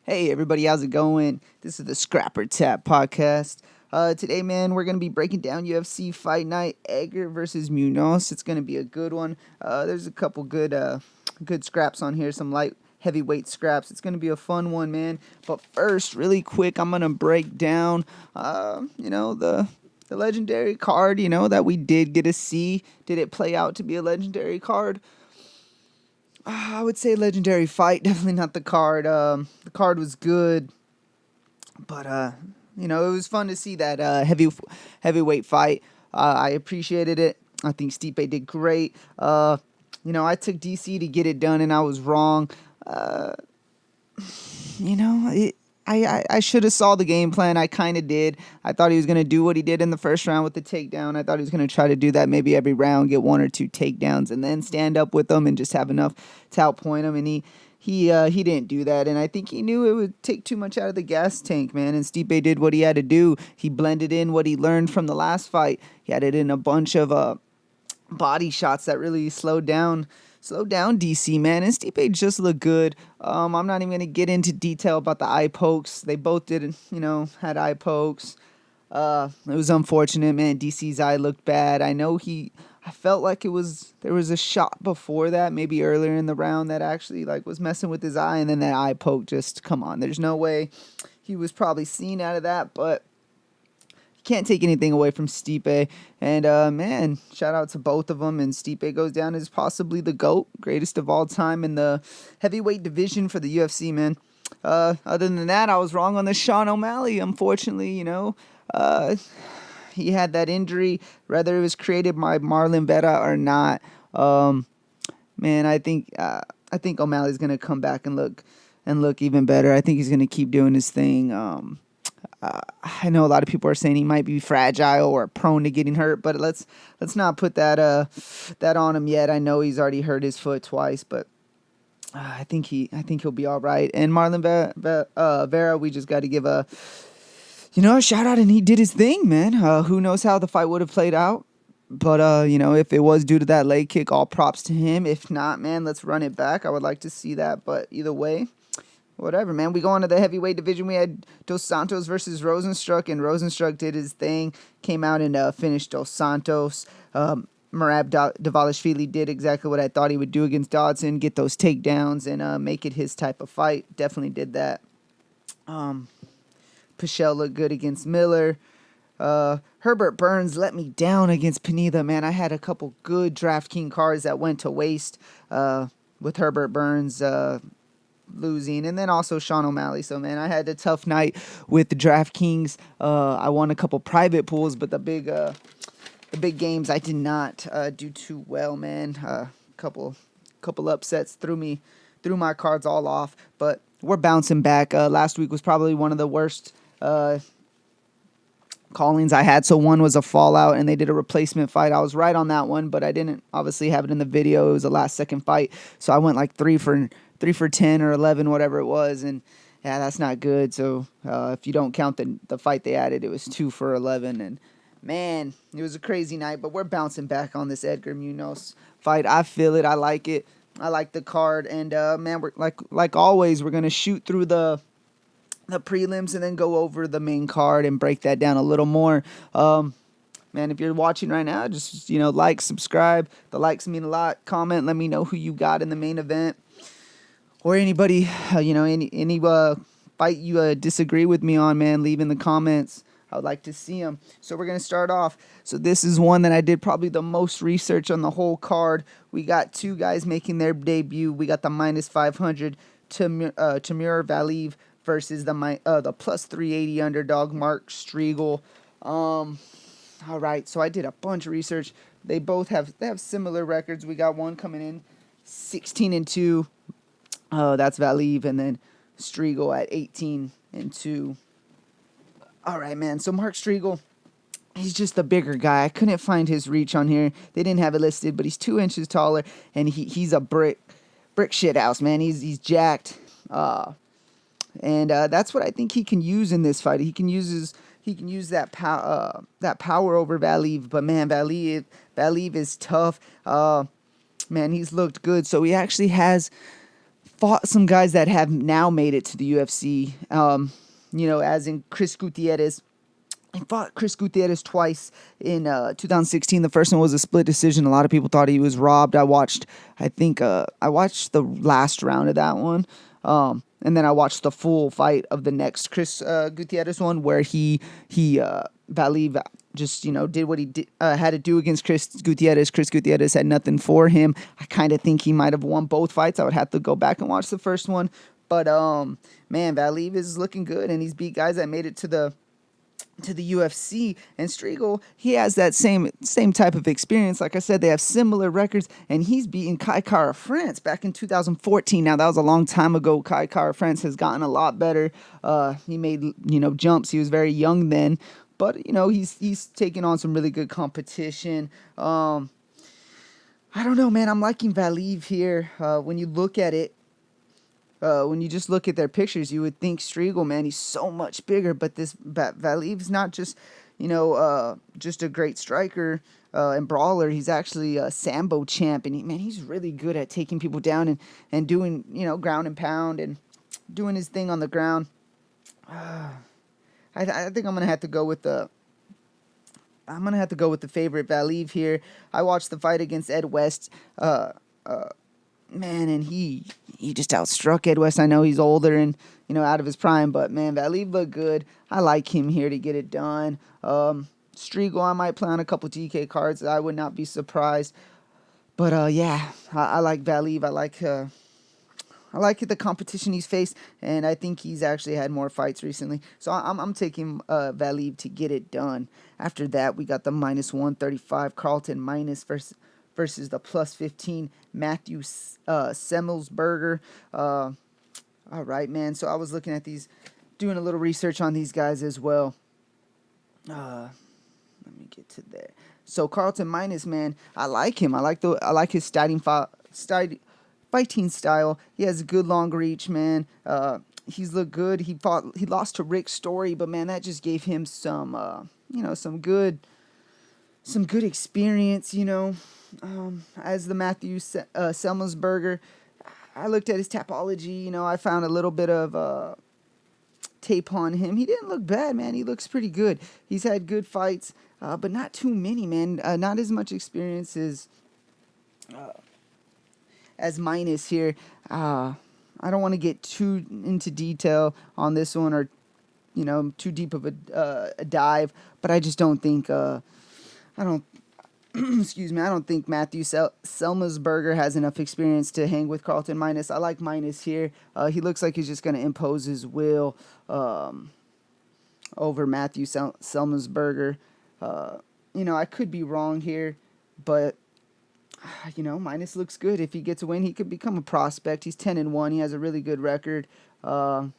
Hey everybody, how's it going? This is the Scrapper Tap podcast. Today, man, we're gonna be breaking down UFC Fight Night, Edgar versus Munhoz. It's gonna be a good one. There's a couple good scraps on here, some light heavyweight scraps. It's gonna be a fun one, man. But first, really quick, I'm gonna break down, the legendary card, that we did get to see. Did it play out to be a legendary card? I would say legendary fight, definitely not the card. The card was good, but it was fun to see that heavyweight fight. I appreciated it. I think Stipe did great. I took DC to get it done, and I was wrong. Uh, you know, it, I should have saw the game plan. I kind of did. I thought he was going to do what he did in the first round with the takedown. I thought he was going to try to do that maybe every round, get one or two takedowns, and then stand up with them and just have enough to outpoint him. And he didn't do that. And I think he knew it would take too much out of the gas tank, man. And Stipe did what he had to do. He blended in what he learned from the last fight. He had it in a bunch of body shots that really slowed down DC, man. And Stipe just looked good. I'm not even gonna get into detail about the eye pokes. They both did, had eye pokes. It was unfortunate, man. DC's eye looked bad. I felt like there was a shot before that, maybe earlier in the round, that actually was messing with his eye, and then that eye poke just, come on. There's no way he was probably seen out of that, but can't take anything away from Stipe. And, man, shout out to both of them. And Stipe goes down as possibly the GOAT, greatest of all time in the heavyweight division for the UFC, man. Other than that, I was wrong on the Sean O'Malley, unfortunately, he had that injury, whether it was created by Marlon Vera or not. Man, I think O'Malley's going to come back and look even better. I think he's going to keep doing his thing. I know a lot of people are saying he might be fragile or prone to getting hurt, but let's not put that on him yet. I know he's already hurt his foot twice, but I think he'll be all right. And Marlon Vera, we just got to give a shout out, and he did his thing, man. Who knows how the fight would have played out? But if it was due to that leg kick, all props to him. If not, man, let's run it back. I would like to see that, but either way, whatever, man. We go on to the heavyweight division. We had Dos Santos versus Rosenstruck, and Rosenstruck did his thing, came out and finished Dos Santos. Merab Dvalishvili did exactly what I thought he would do against Dodson, get those takedowns and make it his type of fight. Definitely did that. Pichel looked good against Miller. Herbert Burns let me down against Pineda, man. I had a couple good DraftKings cards that went to waste with Herbert Burns losing, and then also Sean O'Malley. So, man, I had a tough night with the DraftKings. I won a couple private pools, but the big games I did not do too well, man. Couple upsets threw my cards all off, but we're bouncing back. Last week was probably one of the worst callings I had. So one was a fallout, and they did a replacement fight. I was right on that one, but I didn't obviously have it in the video. It was a last second fight, so I went like 3 for 10 or 11, whatever it was, and yeah, that's not good. So if you don't count the fight they added, it was 2 for 11, and man, it was a crazy night. But we're bouncing back on this Edgar Munhoz fight. I feel it. I like it. I like the card, and man, we're like always, we're gonna shoot through the prelims and then go over the main card and break that down a little more. Man, if you're watching right now, just like, subscribe. The likes mean a lot. Comment. Let me know who you got in the main event, or anybody, any fight you disagree with me on, man. Leave in the comments. I would like to see them. So we're going to start off. So this is one that I did probably the most research on the whole card. We got two guys making their debut. We got the minus 500 Tamir Valiyev versus the plus 380 underdog Mark Striegel. All right, so I did a bunch of research. They have similar records. We got one coming in 16-2. That's Valiyev, and then Striegel at 18-2. All right, man. So Mark Striegel, he's just the bigger guy. I couldn't find his reach on here. They didn't have it listed, but he's 2 inches taller, and he's a brick shit house, man. He's jacked, and that's what I think he can use in this fight. He can use that power over Valiyev, but man, Valiyev is tough. Man, he's looked good. So he actually has fought some guys that have now made it to the UFC. As in Chris Gutierrez. He fought Chris Gutierrez twice in 2016. The first one was a split decision. A lot of people thought he was robbed. I watched the last round of that one. And then I watched the full fight of the next Chris Gutierrez one, where Valiv just, did what he had to do against Chris Gutierrez. Chris Gutierrez had nothing for him. I kind of think he might have won both fights. I would have to go back and watch the first one. But, man, Valiv is looking good, and he's beat guys that made it to the UFC. And Striegel, he has that same type of experience. Like I said, they have similar records, and he's beaten Kai Kara France back in 2014. Now, that was a long time ago. Kai Kara France has gotten a lot better. He made, jumps. He was very young then, but, he's taking on some really good competition. I don't know, man. I'm liking Valiv here. When you look at it, when you just look at their pictures, you would think Striegel, man, he's so much bigger. But this Valiv's not just, just a great striker and brawler. He's actually a Sambo champ, and he's really good at taking people down and doing, ground and pound and doing his thing on the ground. I think I'm gonna have to go with the favorite, Valiv here. I watched the fight against Ed West. Man, and he just outstruck Ed West. I know he's older and, out of his prime, but, man, Valiv looked good. I like him here to get it done. Striegel, I might play on a couple DK cards. I would not be surprised. But, I like Valiv. I like the competition he's faced, and I think he's actually had more fights recently. So I'm taking Valiv to get it done. After that, we got the -135 Carlton minus versus the +15 Matthew Semmelsberger. All right, man. So I was looking at these, doing a little research on these guys as well. Let me get to there. So Carlton minus, man, I like him. I like his fighting style. He has a good long reach, man. He's looked good. He lost to Rick Story, but, man, that just gave him some good experience, as the Matthew Semmelsberger. I looked at his tapology, I found a little bit of tape on him. He didn't look bad, man. He looks pretty good. He's had good fights, but not too many, man. Not as much experience as Minus here. I don't want to get too into detail on this one or, too deep of a dive, but I just don't think, excuse me, I don't think Matthew Semmelsberger has enough experience to hang with Carlton Minus. I like Minus here. He looks like he's just going to impose his will over Matthew Semmelsberger. I could be wrong here, but, Minus looks good. If he gets a win, he could become a prospect. He's 10-1. He has a really good record. So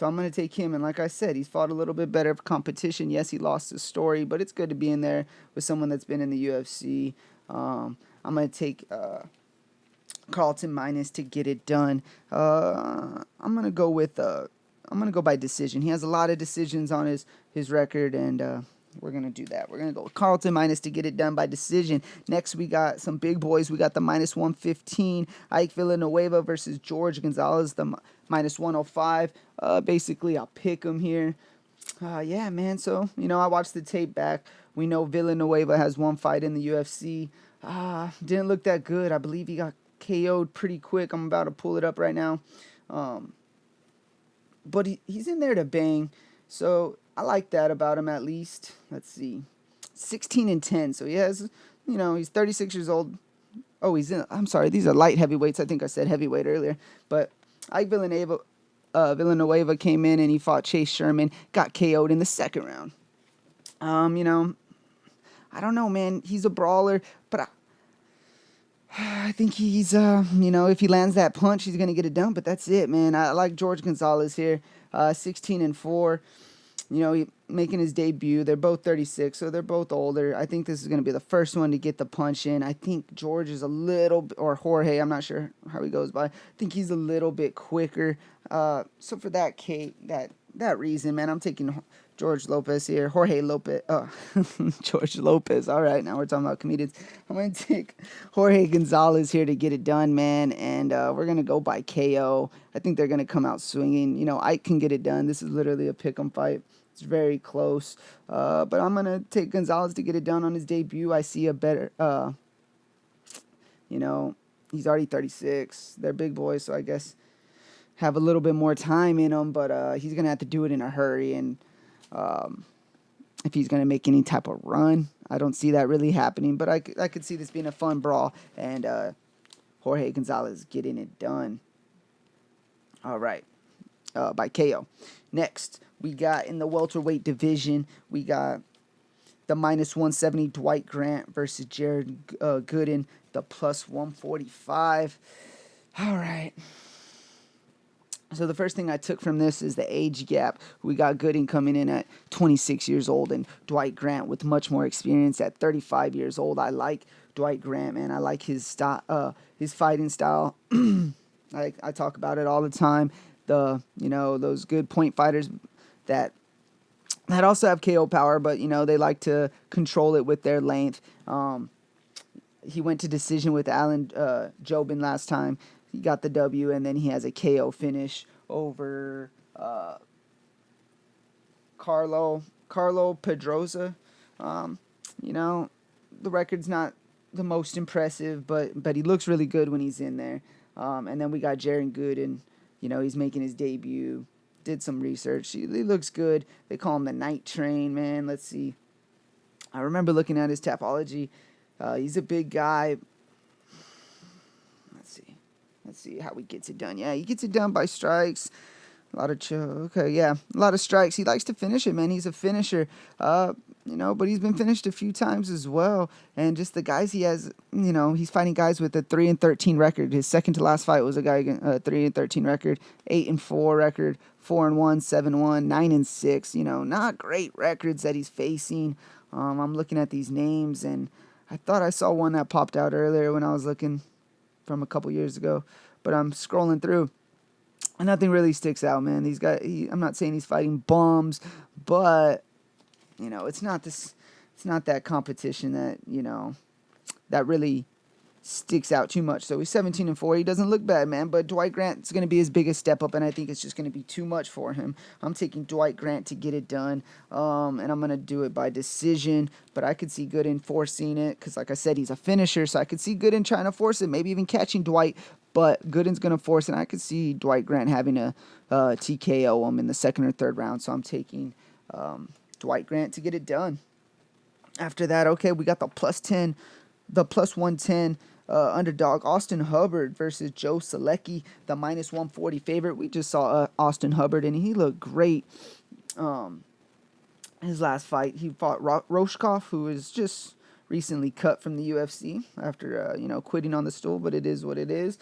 I'm going to take him. And like I said, he's fought a little bit better competition. Yes, he lost his Story, but it's good to be in there with someone that's been in the UFC. I'm going to take Carlton Minus to get it done. I'm going to go by decision. He has a lot of decisions on his record, and we're going to do that. We're going to go with Carlton Minus to get it done by decision. Next, we got some big boys. We got the -115, Ike Villanueva versus George Gonzalez, the -105. Basically, I'll pick him here. Yeah, man. So, I watched the tape back. We know Villanueva has one fight in the UFC. Didn't look that good. I believe he got KO'd pretty quick. I'm about to pull it up right now. But he's in there to bang. So I like that about him at least. Let's see. 16-10. So he has, he's 36 years old. Oh, I'm sorry. These are light heavyweights. I think I said heavyweight earlier. But Ike Villanueva came in and he fought Chase Sherman. Got KO'd in the second round. I don't know, man. He's a brawler. But I think he's, if he lands that punch, he's going to get it done. But that's it, man. I like George Gonzalez here. 16-4. Making his debut. They're both 36, so they're both older. I think this is going to be the first one to get the punch in. I think George is a little, or Jorge, I'm not sure how he goes by. I think he's a little bit quicker. So for that reason, man, I'm taking George Lopez here. Jorge Lopez. George Lopez. All right, now we're talking about comedians. I'm going to take Jorge Gonzalez here to get it done, man. And we're going to go by KO. I think they're going to come out swinging. You know, Ike can get it done. This is literally a pick'em fight. It's very close. But I'm going to take Gonzalez to get it done on his debut. I see a better, you know, he's already 36. They're big boys, so I guess have a little bit more time in him, but he's going to have to do it in a hurry. And if he's going to make any type of run, I don't see that really happening. But I could see this being a fun brawl, and Jorge Gonzalez getting it done. All right, by KO. Next, we got in the welterweight division, we got the -170 Dwight Grant versus Jared Gooden, the +145. All right. So the first thing I took from this is the age gap. We got Gooden coming in at 26 years old and Dwight Grant with much more experience at 35 years old. I like Dwight Grant, man. I like his style, his fighting style. I talk about it all the time. Those good point fighters that also have KO power, but they like to control it with their length. He went to decision with Alan Jobin last time. He got the W, and then he has a KO finish over Carlo Pedroza. The record's not the most impressive, but he looks really good when he's in there. And then we got Jared Gooden. He's making his debut. Did some research. He looks good. They call him the Night Train, man. Let's see. I remember looking at his Tapology. He's a big guy. Let's see how he gets it done. Yeah, he gets it done by strikes. A lot of strikes. He likes to finish it, man. He's a finisher. But he's been finished a few times as well. And just the guys he has, he's fighting guys with a 3-13 record. His second to last fight was a guy 3-13 record, 8-4 record, 4-1, 7-1, 9-6. Not great records that he's facing. I'm looking at these names, and I thought I saw one that popped out earlier when I was looking from a couple years ago, but I'm scrolling through and nothing really sticks out, man. These guys, I'm not saying he's fighting bums, but it's not that competition that that really sticks out too much. So he's 17-4. He doesn't look bad, man, but Dwight Grant's going to be his biggest step up, and I think it's just going to be too much for him. I'm taking Dwight Grant to get it done, and I'm going to do it by decision, but I could see Gooden forcing it because, like I said, he's a finisher, so I could see Gooden trying to force it, maybe even catching Dwight, but Gooden's going to force it, and I could see Dwight Grant having a TKO him in the second or third round, so I'm taking Dwight Grant to get it done. After that, okay, we got the +110 underdog Austin Hubbard versus Joe Selecki, the -140 favorite. We just saw Austin Hubbard, and he looked great. His last fight, he fought Roshkov, who is just recently cut from the UFC after quitting on the stool, but it is what it is.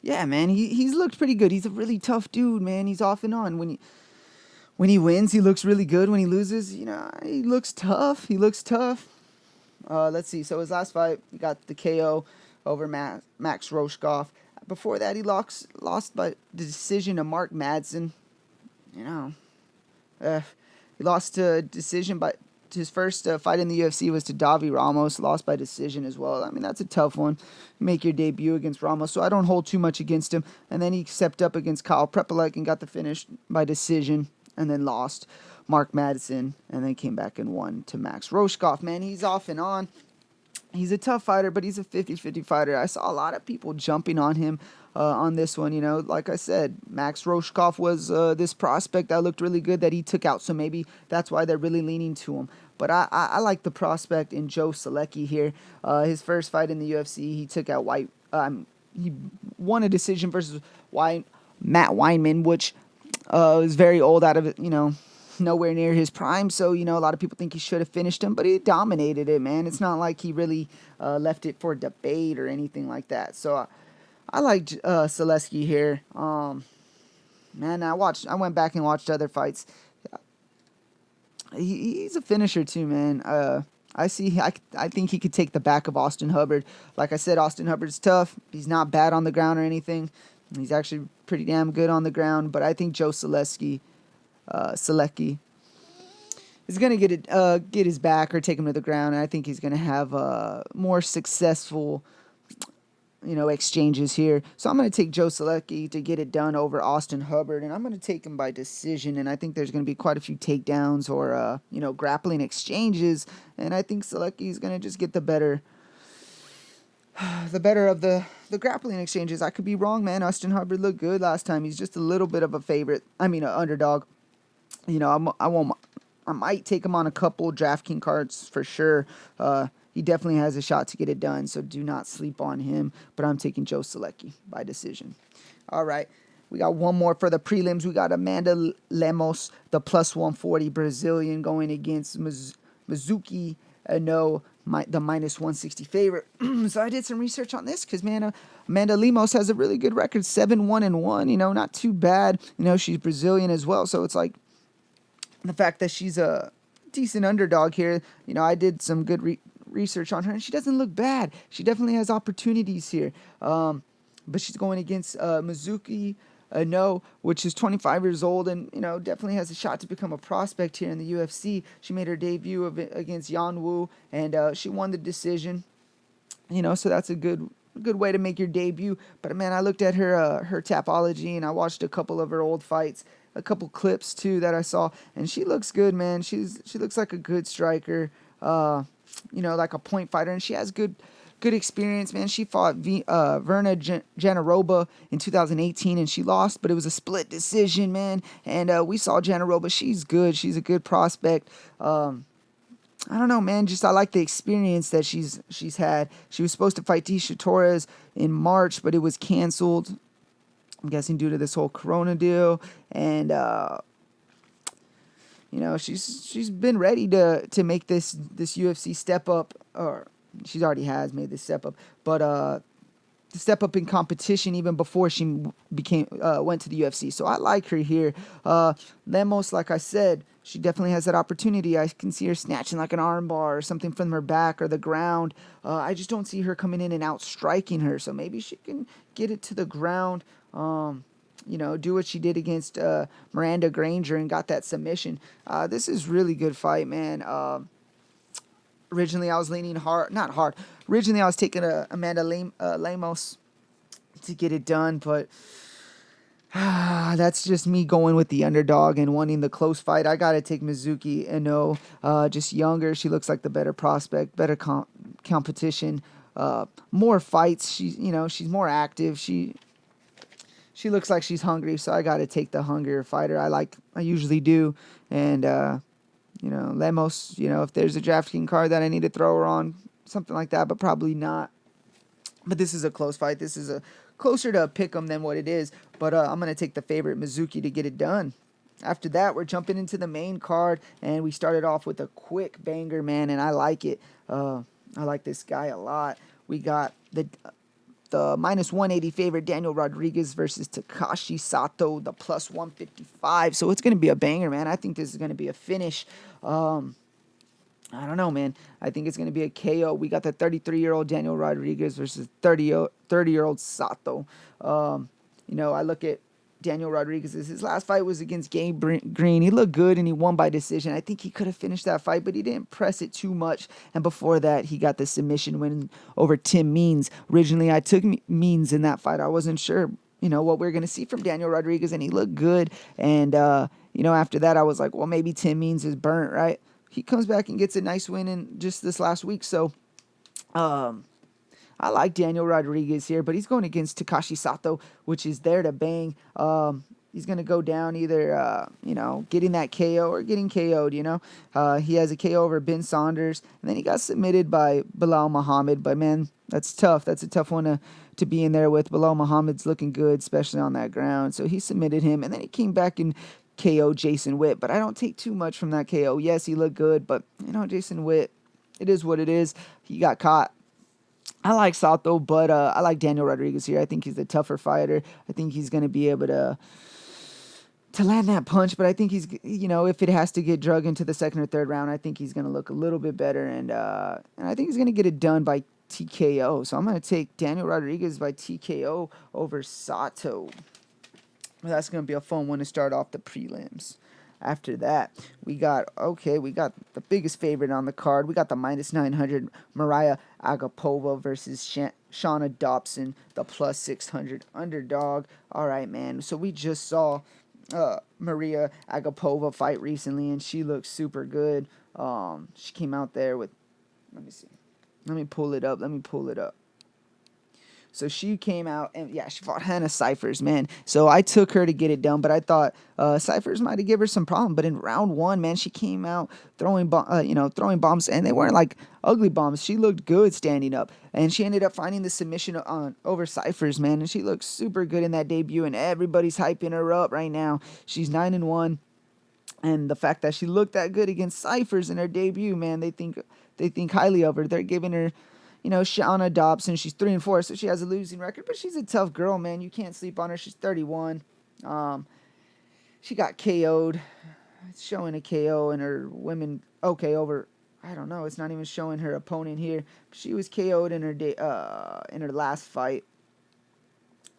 Yeah, man, he's looked pretty good. He's a really tough dude, man. He's off and on. When he wins, he looks really good. When he loses, he looks tough. Let's see. So his last fight, he got the KO over Max Roshkov. Before that, he lost by decision to Mark Madsen. He lost to decision by his first fight in the UFC was to Davi Ramos. Lost by decision as well. I mean, that's a tough one. Make your debut against Ramos, so I don't hold too much against him. And then he stepped up against Kyle Prepolek and got the finish by decision, and then lost Mark Madsen, and then came back and won to Max Roshkov. Man, he's off and on. He's a tough fighter, but he's a 50-50 fighter. I saw a lot of people jumping on him on this one. Like I said, Max Roshkov was this prospect that looked really good that he took out, so maybe that's why they're really leaning to him. But I like the prospect in Joe Selecki here. His first fight in the UFC, he took out he won a decision versus Matt Weinman, which is very old, out of it, nowhere near his prime. So, a lot of people think he should have finished him, but he dominated it, man. It's not like he really left it for debate or anything like that. So I like Selecki here. Man, I went back and watched other fights. He's a finisher too, man. I think he could take the back of Austin Hubbard. Like I said, Austin Hubbard's tough. He's not bad on the ground or anything. He's actually pretty damn good on the ground. But I think Joe Selecki Selecki is going to get his back or take him to the ground, and I think he's going to have more successful, exchanges here. So I'm going to take Joe Selecki to get it done over Austin Hubbard, and I'm going to take him by decision, and I think there's going to be quite a few takedowns or, grappling exchanges, and I think Selecki is going to just get the better of the grappling exchanges. I could be wrong, man. Austin Hubbard looked good last time. He's just a little bit of a favorite. I mean, an underdog. I might take him on a couple DraftKings cards for sure. He definitely has a shot to get it done, so do not sleep on him. But I'm taking Joe Selecki by decision. All right. We got one more for the prelims. We got Amanda Lemos, the plus 140 Brazilian, going against Mizuki No, the minus 160 favorite. So I did some research on this because, man, Amanda Lemos has a really good record, 7-1-1. Not too bad. She's Brazilian as well, so it's like the fact that she's a decent underdog here. I did some good research on her, and she doesn't look bad. She definitely has opportunities here. But she's going against Mizuki No, which is 25 years old and, definitely has a shot to become a prospect here in the UFC. She made her debut against Yan Wu, and she won the decision. So that's a good way to make your debut. But, man, I looked at her Tapology, and I watched a couple of her old fights, a couple clips, too, that I saw, and she looks good, man. She looks like a good striker, like a point fighter, and she has good experience, man. She fought Verna Janaroba in 2018, and she lost, but it was a split decision, man. And we saw Janaroba. She's good. She's a good prospect. I don't know, man. I like the experience that she's had. She was supposed to fight Tisha Torres in March, but it was canceled. I'm guessing due to this whole Corona deal. And she's been ready to make this UFC step up, or she already has made this step up, but to step up in competition even before she went to the UFC. So I like her here. Lemos, like I said, she definitely has that opportunity. I can see her snatching like an armbar or something from her back or the ground. I just don't see her coming in and outstriking her. So maybe she can get it to the ground. Do what she did against Miranda Granger and got that submission. This is really good fight, man. Originally, I was leaning not hard. Originally, I was taking Amanda Lemos to get it done, but that's just me going with the underdog and wanting the close fight. I got to take Mizuki No, just younger. She looks like the better prospect, better competition, more fights. She's more active. She looks like she's hungry, so I got to take the hungrier fighter. I usually do, and Lemos, if there's a DraftKings card that I need to throw her on, something like that, but probably not. But this is a close fight. This is closer to a pick'em than what it is, but I'm going to take the favorite Mizuki to get it done. After that, we're jumping into the main card, and we started off with a quick banger, man, and I like it. I like this guy a lot. We got the minus 180 favorite Daniel Rodriguez versus Takashi Sato, the plus 155. So it's going to be a banger, man. I think this is going to be a finish. I don't know, man. I think it's going to be a KO. We got the 33-year-old Daniel Rodriguez versus 30-year-old Sato. I look at Daniel Rodriguez. His last fight was against Gabe Green. He looked good, and he won by decision. I think he could have finished that fight, but he didn't press it too much. And before that, he got the submission win over Tim Means. Originally, I took Means in that fight. I wasn't sure, what we were going to see from Daniel Rodriguez, and he looked good. And, after that, I was like, well, maybe Tim Means is burnt, right? He comes back and gets a nice win in just this last week. So, I like Daniel Rodriguez here, but he's going against Takashi Sato, which is there to bang. He's going to go down either, getting that KO or getting KO'd, He has a KO over Ben Saunders, and then he got submitted by Bilal Muhammad. But, man, that's tough. That's a tough one to be in there with. Bilal Muhammad's looking good, especially on that ground. So he submitted him, and then he came back and KO Jason Witt. But I don't take too much from that KO. Yes, he looked good, but, Jason Witt, it is what it is. He got caught. I like Sato, but I like Daniel Rodriguez here. I think he's the tougher fighter. I think he's going to be able to land that punch, but I think he's, if it has to get drug into the second or third round, I think he's going to look a little bit better, and I think he's going to get it done by TKO. So I'm going to take Daniel Rodriguez by TKO over Sato. Well, that's going to be a fun one to start off the prelims. After that, we got the biggest favorite on the card. We got the -900 Mariah Agapova versus Shauna Dobson, the +600 underdog. All right, man. So we just saw Maria Agapova fight recently, and she looks super good. She came out there with, let me see, let me pull it up. So she came out and yeah, she fought Hannah Cifers, man. So I took her to get it done, but I thought Cifers might have given her some problem. But in round one, man, she came out throwing bombs, and they weren't like ugly bombs. She looked good standing up, and she ended up finding the submission on over Cifers, man, and she looked super good in that debut, and everybody's hyping her up right now. She's 9-1. And the fact that she looked that good against Cifers in her debut, man, they think highly of her. They're giving her, Shauna Dobson. She's 3-4, so she has a losing record, but she's a tough girl, man. You can't sleep on her. She's 31. She got KO'd. It's showing a KO in her women. Okay, over. I don't know. It's not even showing her opponent here. She was KO'd in her last fight.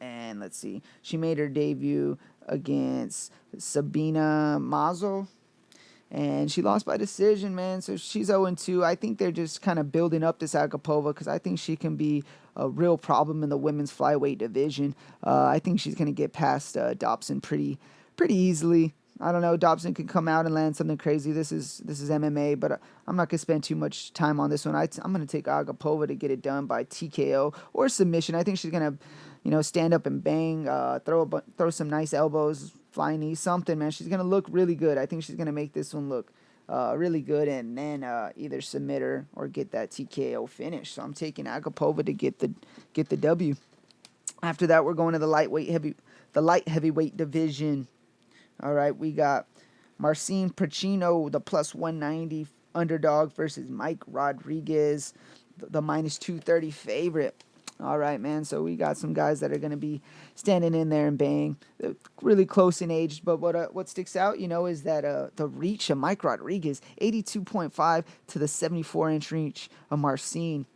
And let's see. She made her debut against Sabina Mazo, and she lost by decision, man. So she's 0-2. I think they're just kind of building up this Agapova because I think she can be a real problem in the women's flyweight division. I think she's going to get past Dobson pretty easily. I don't know. Dobson can come out and land something crazy. This is MMA, but I'm not gonna spend too much time on this one. I'm gonna take Agapova to get it done by TKO or submission. I think she's gonna, stand up and bang, throw some nice elbows, flying knees, something, man. She's gonna look really good. I think she's gonna make this one look really good, and then either submit her or get that TKO finish. So I'm taking Agapova to get the W. After that, we're going to the light heavyweight division. All right, we got Marcin Pacino, the +190 underdog, versus Mike Rodriguez, the -230 favorite. All right, man. So we got some guys that are going to be standing in there and bang. They're really close in age, but what sticks out, is that the reach of Mike Rodriguez, 82.5 to the 74-inch reach of Marcin.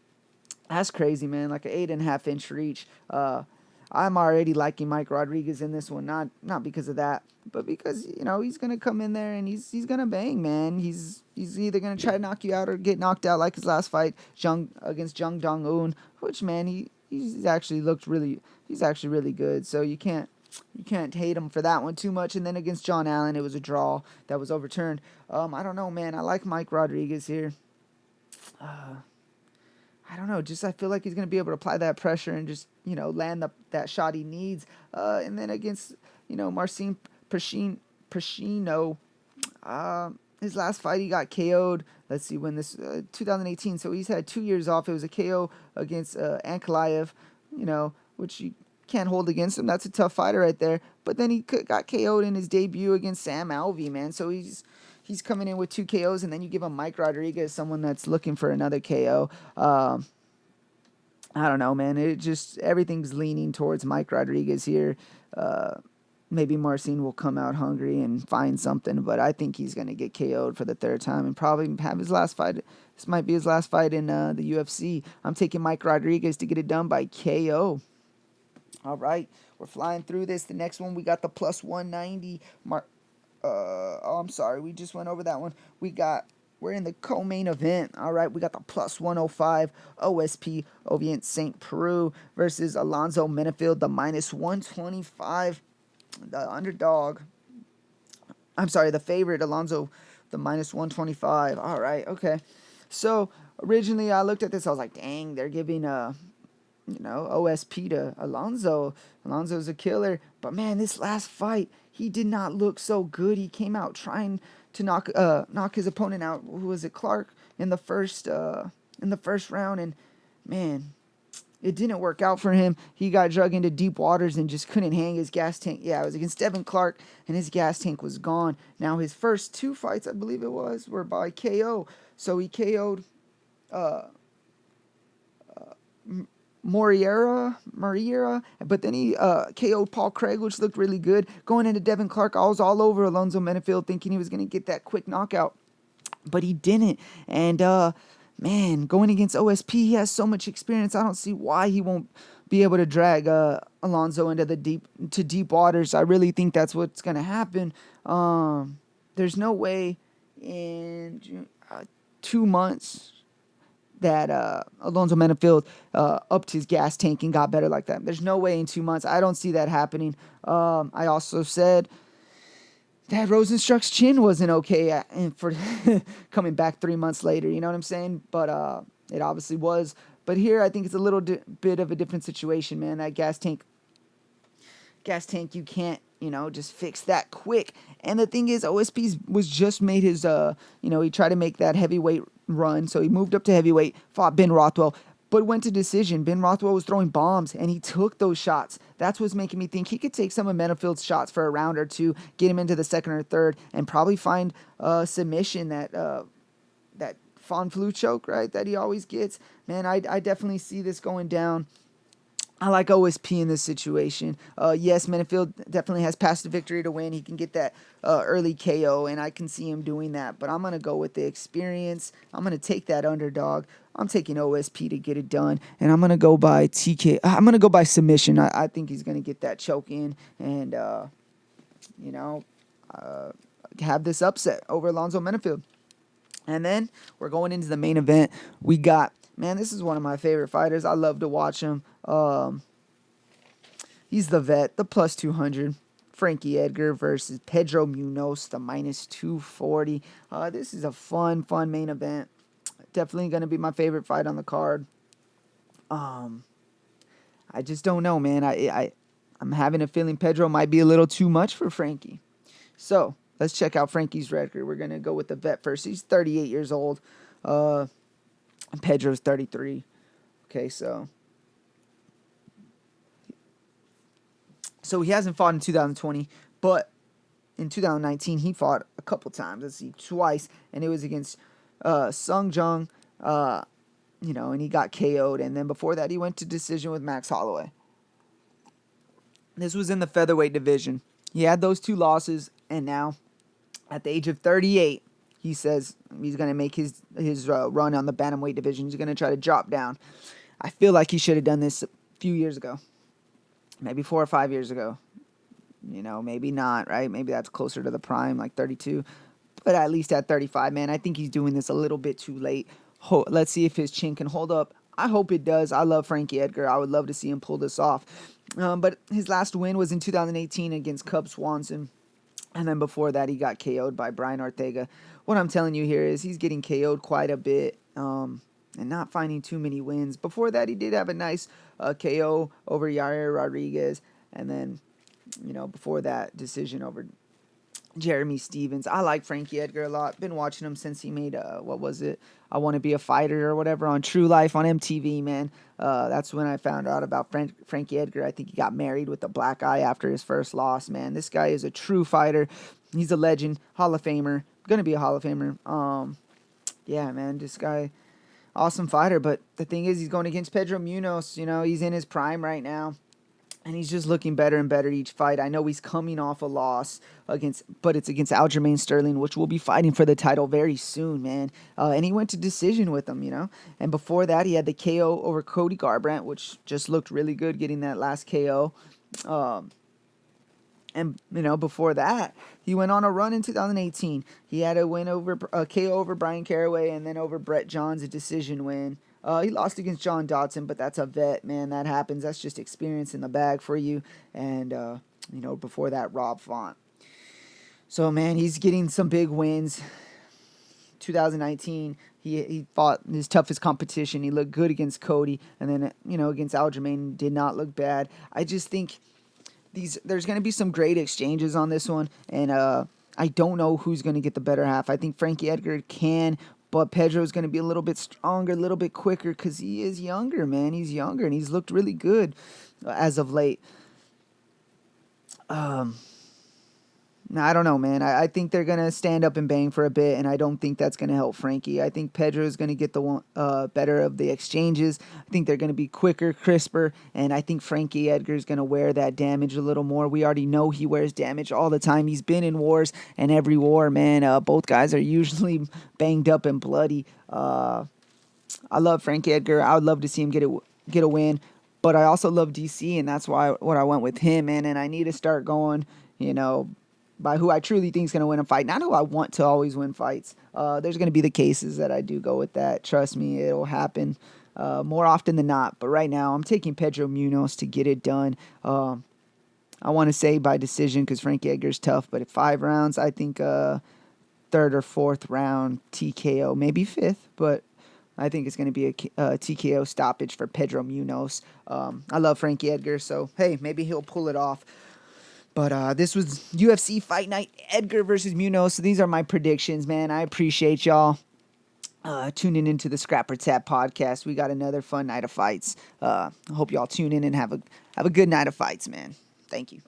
That's crazy, man. Like an 8.5-inch reach. I'm already liking Mike Rodriguez in this one, not because of that, but because he's gonna come in there and he's gonna bang, man. He's either gonna try to knock you out or get knocked out like his last fight, against Jung Dong-un, which, man, he's actually really good. So you can't hate him for that one too much. And then against John Allen, it was a draw that was overturned. I don't know, man. I like Mike Rodriguez here. I don't know, just I feel like he's going to be able to apply that pressure and just, land that shot he needs. And then against, Marcin Pacino, his last fight he got KO'd. Let's see, when this, 2018, so he's had 2 years off. It was a KO against Ankalaev, which you can't hold against him. That's a tough fighter right there. But then he got KO'd in his debut against Sam Alvey, man. So he's coming in with 2 KOs, and then you give him Mike Rodriguez, someone that's looking for another KO. I don't know, man. Everything's leaning towards Mike Rodriguez here. Maybe Marcin will come out hungry and find something, but I think he's going to get KO'd for the third time and probably have his last fight. This might be his last fight in the UFC. I'm taking Mike Rodriguez to get it done by KO. All right, we're flying through this. The next one, we got the +190 I'm sorry, we just went over that one. We're in the co-main event. All right, we got the +105 OSP Ovient St. Peru versus Alonzo Menefield, the -125, the underdog. I'm sorry, the favorite, Alonzo, the -125. All right, okay. So originally I looked at this, I was like, dang, they're giving OSP to Alonzo. Alonzo's a killer. But man, this last fight, he did not look so good. He came out trying to knock his opponent out. Who was it? Clark in the first round, and man, it didn't work out for him. He got dragged into deep waters and just couldn't hang his gas tank. Yeah, it was against Devin Clark, and his gas tank was gone. Now his first 2 fights, I believe it was, were by KO. So he KO'd Moriera, but then he KO'd Paul Craig, which looked really good. Going into Devin Clark, I was all over Alonzo Menefield, thinking he was going to get that quick knockout, but he didn't. And man, going against OSP, he has so much experience. I don't see why he won't be able to drag Alonzo into deep waters. I really think that's what's going to happen. there's no way in 2 months that Alonzo Menifield upped his gas tank and got better like that. There's no way in 2 months. I don't see that happening. I also said that Rosenstruck's chin wasn't okay for coming back 3 months later. You know what I'm saying? But it obviously was. But here, I think it's a little bit of a different situation, man. That gas tank, you can't, just fix that quick. And the thing is, OSP was just made his, he tried to make that heavyweight run. So he moved up to heavyweight, fought Ben Rothwell, but went to decision. Ben Rothwell was throwing bombs, and he took those shots. That's what's making me think he could take some of Menifield's shots for a round or two, get him into the second or third, and probably find a submission that Von Flue choke, right, that he always gets. Man, I definitely see this going down. I like OSP in this situation. Yes, Menifield definitely has passed the victory to win. He can get that early KO, and I can see him doing that. But I'm going to go with the experience. I'm going to take that underdog. I'm taking OSP to get it done, and I'm going to go by TK. I'm going to go by submission. I think he's going to get that choke in and, have this upset over Alonzo Menifield. And then we're going into the main event. We got, man, this is one of my favorite fighters. I love to watch him. He's the vet, the plus 200. Frankie Edgar versus Pedro Munhoz, the minus 240. This is a fun main event. Definitely going to be my favorite fight on the card. I just don't know, man. I'm having a feeling Pedro might be a little too much for Frankie. So let's check out Frankie's record. We're going to go with the vet first. He's 38 years old. Pedro's 33. Okay, so he hasn't fought in 2020, but in 2019 he fought a couple times. Let's see, twice, and it was against Sung Jung, and he got KO'd. And then before that, he went to decision with Max Holloway. This was in the featherweight division. He had those two losses, and now, at the age of 38, he says he's going to make his run on the bantamweight division. He's going to try to drop down. I feel like he should have done this a few years ago. Maybe 4 or 5 years ago. Maybe not, right? Maybe that's closer to the prime, like 32. But at least at 35, man, I think he's doing this a little bit too late. Let's see if his chin can hold up. I hope it does. I love Frankie Edgar. I would love to see him pull this off. But his last win was in 2018 against Cub Swanson. And then before that, he got KO'd by Brian Ortega. What I'm telling you here is he's getting KO'd quite a bit and not finding too many wins. Before that, he did have a nice KO over Yair Rodriguez. And then, before that, decision over Jeremy Stevens. I like Frankie Edgar a lot. Been watching him since he made, I Want to Be a Fighter or whatever on True Life on MTV, man. That's when I found out about Frankie Edgar. I think he got married with a black guy after his first loss, man. This guy is a true fighter. He's a legend, Hall of Famer. Going to be a Hall of Famer. Yeah, man, this guy, awesome fighter. But the thing is, he's going against Pedro Munhoz. He's in his prime right now. And he's just looking better and better each fight. I know he's coming off a loss but it's against Aljamain Sterling, which will be fighting for the title very soon, man. And he went to decision with him, And before that, he had the KO over Cody Garbrandt, which just looked really good, getting that last KO. Before that, he went on a run in 2018. He had a win over a KO over Brian Caraway, and then over Brett Johns, a decision win. He lost against John Dodson, but that's a vet, man. That happens. That's just experience in the bag for you. And, before that, Rob Font. So, man, he's getting some big wins. 2019, he fought his toughest competition. He looked good against Cody. And then, against Aljamain, did not look bad. I just think there's going to be some great exchanges on this one. And I don't know who's going to get the better half. I think Frankie Edgar can, but Pedro's going to be a little bit stronger, a little bit quicker because he is younger, man. He's younger, and he's looked really good as of late. I don't know, man. I think they're going to stand up and bang for a bit, and I don't think that's going to help Frankie. I think Pedro's going to get the better of the exchanges. I think they're going to be quicker, crisper, and I think Frankie Edgar's going to wear that damage a little more. We already know he wears damage all the time. He's been in wars, and every war, man, both guys are usually banged up and bloody. I love Frankie Edgar. I would love to see him get a win, but I also love DC, and that's what I went with him, man, and I need to start going, by who I truly think is going to win a fight, not who I want to always win fights. There's going to be the cases that I do go with that. Trust me, it'll happen more often than not. But right now, I'm taking Pedro Munhoz to get it done. I want to say by decision because Frankie Edgar's tough, but at 5 rounds, I think third or fourth round TKO, maybe fifth, but I think it's going to be a TKO stoppage for Pedro Munhoz. I love Frankie Edgar, so hey, maybe he'll pull it off. But this was UFC Fight Night, Edgar versus Munhoz. So these are my predictions, man. I appreciate y'all tuning into the Scrap or Tap podcast. We got another fun night of fights. I hope y'all tune in and have a good night of fights, man. Thank you.